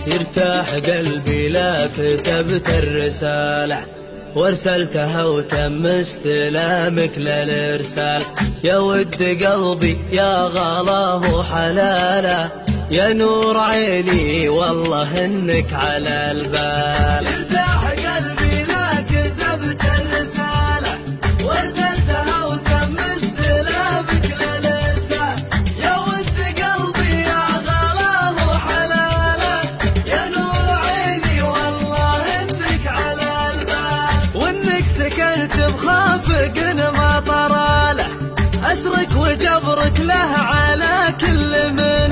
يرتاح قلبي لا كتبت الرسالة وارسلتها وتم استلامك للارسال. يا ود قلبي يا غلاه حلاله، يا نور عيني والله انك على البال. يرتاح قلبي لا كتبت الرسالة وارسلتها وتم استلامك للارسال. يا ود قلبي يا غلاه حلاله، يا نور عيني والله انك على البال. وانك سكنت بخافق ما طراله، اسرك وجبرك له على كل من